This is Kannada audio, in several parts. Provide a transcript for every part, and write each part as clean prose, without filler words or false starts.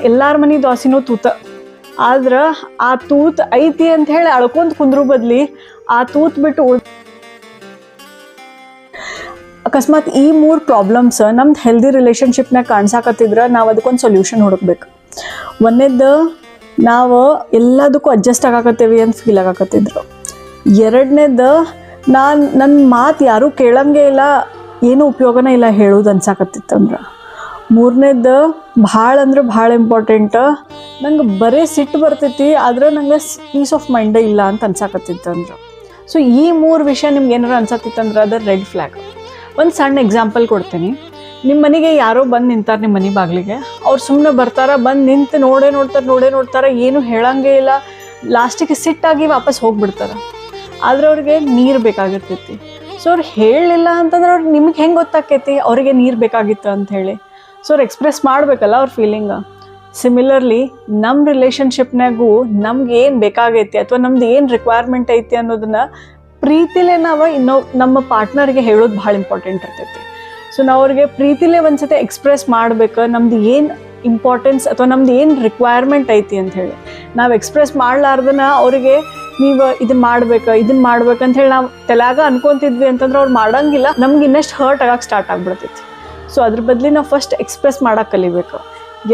ಎಲ್ಲಾರ ಮನೆ ದೋಸಿನೂ ತೂತ. ಆದ್ರೆ ಆ ತೂತ್ ಐತಿ ಅಂತ ಹೇಳಿ ಅಳ್ಕೊಂತ ಕುಂದ್ರು ಬದ್ಲಿ ಆ ತೂತ್ ಬಿಟ್ಟು ಅಕಸ್ಮಾತ್ ಈ 3 ಪ್ರಾಬ್ಲಮ್ಸ್ ನಮ್ದು ಹೆಲ್ದಿ ರಿಲೇಷನ್ಶಿಪ್ನಾಗ ಕಾಣಿಸಾಕತ್ತಿದ್ರೆ ನಾವು ಅದಕ್ಕೊಂದು ಸೊಲ್ಯೂಷನ್ ಹುಡುಕ್ಬೇಕು. ಒಂದೇದ್ದು ನಾವು ಎಲ್ಲದಕ್ಕೂ ಅಡ್ಜಸ್ಟ್ ಆಗಾಕತ್ತೇವಿ ಅಂತ ಫೀಲ್ ಆಗಾಕತ್ತಿದ್ರು. ಎರಡನೇದು ನನ್ನ ಮಾತು ಯಾರೂ ಕೇಳಂಗೆ ಇಲ್ಲ, ಏನೂ ಉಪಯೋಗನೇ ಇಲ್ಲ ಹೇಳೋದು ಅನ್ಸಾಕತ್ತಿತ್ತಂದ್ರೆ. ಮೂರನೇದು ಭಾಳ ಅಂದ್ರೆ ಭಾಳ ಇಂಪಾರ್ಟೆಂಟ್, ನಂಗೆ ಬರೀ ಸಿಟ್ಟು ಬರ್ತೈತಿ ಆದ್ರೆ ನಂಗೆ ಪೀಸ್ ಆಫ್ ಮೈಂಡೇ ಇಲ್ಲ ಅಂತ ಅನ್ಸಾಕತ್ತಿತ್ತಂದ್ರೆ. ಸೊ ಈ 3 ವಿಷಯ ನಿಮ್ಗೆ ಏನಾರು ಅನ್ಸತ್ತಿತ್ತಂದ್ರೆ ಅದು ರೆಡ್ ಫ್ಲ್ಯಾಗ್. ಒಂದು ಸಣ್ಣ ಎಕ್ಸಾಂಪಲ್ ಕೊಡ್ತೀನಿ. ನಿಮ್ಮ ಮನೆಗೆ ಯಾರೋ ಬಂದು ನಿಂತಾರೆ, ನಿಮ್ಮ ಮನೆ ಬಾಗಿಲಿಗೆ. ಅವ್ರು ಸುಮ್ಮನೆ ಬರ್ತಾರೆ, ಬಂದು ನಿಂತು ನೋಡೇ ನೋಡ್ತಾರೆ, ಏನು ಹೇಳಂಗೇ ಇಲ್ಲ. ಲಾಸ್ಟಿಗೆ ಸಿಟ್ಟಾಗಿ ವಾಪಸ್ ಹೋಗ್ಬಿಡ್ತಾರೆ. ಆದ್ರೆ ಅವ್ರಿಗೆ ನೀರು ಬೇಕಾಗಿರ್ತೈತಿ. ಸೊ ಅವ್ರು ಹೇಳಲಿಲ್ಲ ಅಂತಂದ್ರೆ ಅವ್ರಿಗೆ ನಿಮ್ಗೆ ಹೆಂಗೆ ಗೊತ್ತಾಕೈತಿ ಅವರಿಗೆ ನೀರು ಬೇಕಾಗಿತ್ತು ಅಂಥೇಳಿ? ಸೊ ಅವ್ರು ಎಕ್ಸ್ಪ್ರೆಸ್ ಮಾಡಬೇಕಲ್ಲ ಅವ್ರ ಫೀಲಿಂಗ. ಸಿಮಿಲರ್ಲಿ ನಮ್ಮ ರಿಲೇಷನ್ಶಿಪ್ನಾಗೂ ನಮ್ಗೆ ಏನು ಬೇಕಾಗೈತಿ ಅಥವಾ ನಮ್ದು ಏನು ರಿಕ್ವೈರ್ಮೆಂಟ್ ಐತಿ ಅನ್ನೋದನ್ನ ಪ್ರೀತಿಲೇ ನಾವು ನಮ್ಮ ಪಾರ್ಟ್ನರ್ಗೆ ಹೇಳೋದು ಭಾಳ ಇಂಪಾರ್ಟೆಂಟ್ ಇರ್ತೈತಿ. ಸೊ ನಾವು ಅವ್ರಿಗೆ ಪ್ರೀತಿಲೇ ಒಂದ್ಸತಿ ಎಕ್ಸ್ಪ್ರೆಸ್ ಮಾಡ್ಬೇಕು ನಮ್ದು ಏನು ಇಂಪಾರ್ಟೆನ್ಸ್ ಅಥವಾ ನಮ್ದು ಏನು ರಿಕ್ವೈರ್ಮೆಂಟ್ ಐತಿ ಅಂತ ಹೇಳಿ. ನಾವು ಎಕ್ಸ್ಪ್ರೆಸ್ ಮಾಡ್ಲಾರ್ದನ ಅವರಿಗೆ ನೀವು ಇದನ್ನ ಮಾಡ್ಬೇಕಂತ ಹೇಳಿ ನಾವು ತಲೆಯಾಗ ಅನ್ಕೊತಿದ್ವಿ ಅಂತಂದ್ರೆ ಅವ್ರು ಮಾಡಂಗಿಲ್ಲ, ನಮ್ಗೆ ಇನ್ನಷ್ಟು ಹರ್ಟ್ ಆಗಕ್ಕೆ ಸ್ಟಾರ್ಟ್ ಆಗ್ಬಿಡ್ತೈತಿ. ಸೊ ಅದ್ರ ಬದಲಿ ನಾವು ಫಸ್ಟ್ ಎಕ್ಸ್ಪ್ರೆಸ್ ಮಾಡಕ್ಕೆ ಕಲಿಬೇಕು.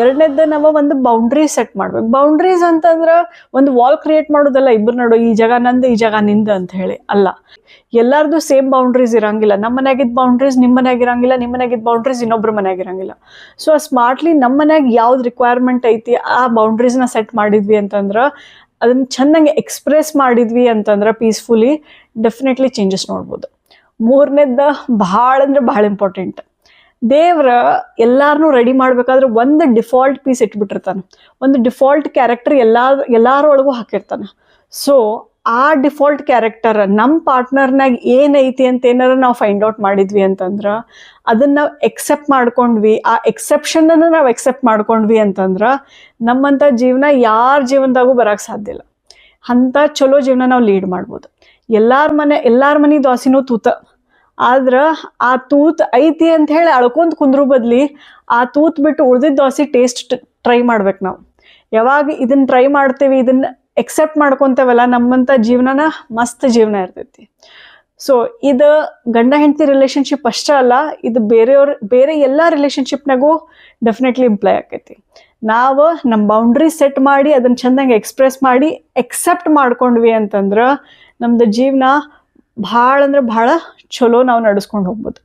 ಎರಡನೇದ್ದು ನಾವು ಒಂದು ಬೌಂಡ್ರೀಸ್ ಸೆಟ್ ಮಾಡ್ಬೇಕು. ಬೌಂಡ್ರೀಸ್ ಅಂತಂದ್ರೆ ಒಂದು ವಾಲ್ ಕ್ರಿಯೇಟ್ ಮಾಡೋದಲ್ಲ, ಇಬ್ಬರು ನೋಡು ಈ ಜಾಗ ನಂದು ಈ ಜಾಗ ನಿಂದು ಅಂತ ಹೇಳಿ ಅಲ್ಲ. ಎಲ್ಲರದು ಸೇಮ್ ಬೌಂಡ್ರೀಸ್ ಇರಂಗಿಲ್ಲ. ನಮ್ಮ ಮನೆಯಾಗಿದ್ದ ಬೌಂಡ್ರೀಸ್ ನಿಮ್ಮ ಮನೆಯಾಗ ಇರಂಗಿಲ್ಲ, ನಿಮ್ಮ ಮನೆಯಾಗಿದ್ದ ಬೌಂಡ್ರೀಸ್ ಇನ್ನೊಬ್ರ ಮನೆಯಾಗ ಇರಂಗಿಲ್ಲ. ಸೊ ಸ್ಮಾರ್ಟ್ಲಿ ನಮ್ಮ ಮನ್ಯಾಗ ಯಾವ್ದು ರಿಕ್ವೈರ್ಮೆಂಟ್ ಐತಿ ಆ ಬೌಂಡ್ರೀಸ್ನ ಸೆಟ್ ಮಾಡಿದ್ವಿ ಅಂತಂದ್ರೆ, ಅದನ್ನು ಚೆನ್ನಾಗಿ ಎಕ್ಸ್ಪ್ರೆಸ್ ಮಾಡಿದ್ವಿ ಅಂತಂದ್ರೆ ಪೀಸ್ಫುಲಿ, ಡೆಫಿನೆಟ್ಲಿ ಚೇಂಜಸ್ ನೋಡ್ಬೋದು. ಮೂರನೇದ್ದು ಭಾಳ ಅಂದ್ರೆ ಭಾಳ ಇಂಪಾರ್ಟೆಂಟ್. ದೇವ್ರ ಎಲ್ಲಾರನ್ನೂ ರೆಡಿ ಮಾಡ್ಬೇಕಾದ್ರೆ ಒಂದು ಡಿಫಾಲ್ಟ್ ಪೀಸ್ ಇಟ್ಬಿಟ್ಟಿರ್ತಾನೆ, ಒಂದು ಡಿಫಾಲ್ಟ್ ಕ್ಯಾರೆಕ್ಟರ್ ಎಲ್ಲಾರೊಳಗೂ ಹಾಕಿರ್ತಾನೆ. ಸೊ ಆ ಡಿಫಾಲ್ಟ್ ಕ್ಯಾರೆಕ್ಟರ್ ನಮ್ಮ ಪಾರ್ಟ್ನರ್ನಾಗ ಏನೈತಿ ಅಂತ ಏನಾರ ನಾವು ಫೈಂಡ್ ಔಟ್ ಮಾಡಿದ್ವಿ ಅಂತಂದ್ರೆ, ಅದನ್ನು ನಾವು ಎಕ್ಸೆಪ್ಟ್ ಮಾಡ್ಕೊಂಡ್ವಿ, ಆ ಎಕ್ಸೆಪ್ಷನನ್ನು ನಾವು ಎಕ್ಸೆಪ್ಟ್ ಮಾಡ್ಕೊಂಡ್ವಿ ಅಂತಂದ್ರೆ ನಮ್ಮಂಥ ಜೀವನ ಯಾರ ಜೀವನದಾಗೂ ಬರೋಕ್ಕೆ ಸಾಧ್ಯ ಇಲ್ಲ. ಅಂಥ ಚಲೋ ಜೀವನ ನಾವು ಲೀಡ್ ಮಾಡ್ಬೋದು. ಎಲ್ಲಾರ ಮನೆ ದೋಸಿನೂ ತೂತ. ಆದ್ರೆ ಆ ತೂತ್ ಐತಿ ಅಂತ ಹೇಳಿ ಅಳ್ಕೊಂತ ಕುಂದ್ರು ಬದ್ಲಿ ಆ ತೂತ್ ಬಿಟ್ಟು ಉಳ್ದಿದ್ದ ದೋಸೆ ಟೇಸ್ಟ್ ಟ್ರೈ ಮಾಡ್ಬೇಕು. ನಾವು ಯಾವಾಗ ಇದನ್ನ ಟ್ರೈ ಮಾಡ್ತೇವೆ, ಇದನ್ನ ಎಕ್ಸೆಪ್ಟ್ ಮಾಡ್ಕೊತೇವಲ್ಲ, ನಮ್ಮಂಥ ಜೀವನನ ಮಸ್ತ್ ಜೀವನ ಇರ್ತೈತಿ. ಸೊ ಇದು ಗಂಡ ಹೆಂಡತಿ ರಿಲೇಷನ್ಶಿಪ್ ಅಷ್ಟೇ ಅಲ್ಲ, ಇದು ಬೇರೆ ಎಲ್ಲ ರಿಲೇಷನ್ಶಿಪ್ನಾಗೂ ಡೆಫಿನೆಟ್ಲಿ ಇಂಪ್ಲೈ ಆಕೈತಿ. ನಾವು ನಮ್ಮ ಬೌಂಡ್ರೀಸ್ ಸೆಟ್ ಮಾಡಿ ಅದನ್ನು ಚೆನ್ನಾಗಿ ಎಕ್ಸ್ಪ್ರೆಸ್ ಮಾಡಿ ಎಕ್ಸೆಪ್ಟ್ ಮಾಡ್ಕೊಂಡ್ವಿ ಅಂತಂದ್ರೆ ನಮ್ದು ಜೀವನ ಭಾಳ ಅಂದ್ರೆ ಭಾಳ ಚಲೋ ನಾವು ನಡೆಸ್ಕೊಂಡು ಹೋಗ್ಬೋದು.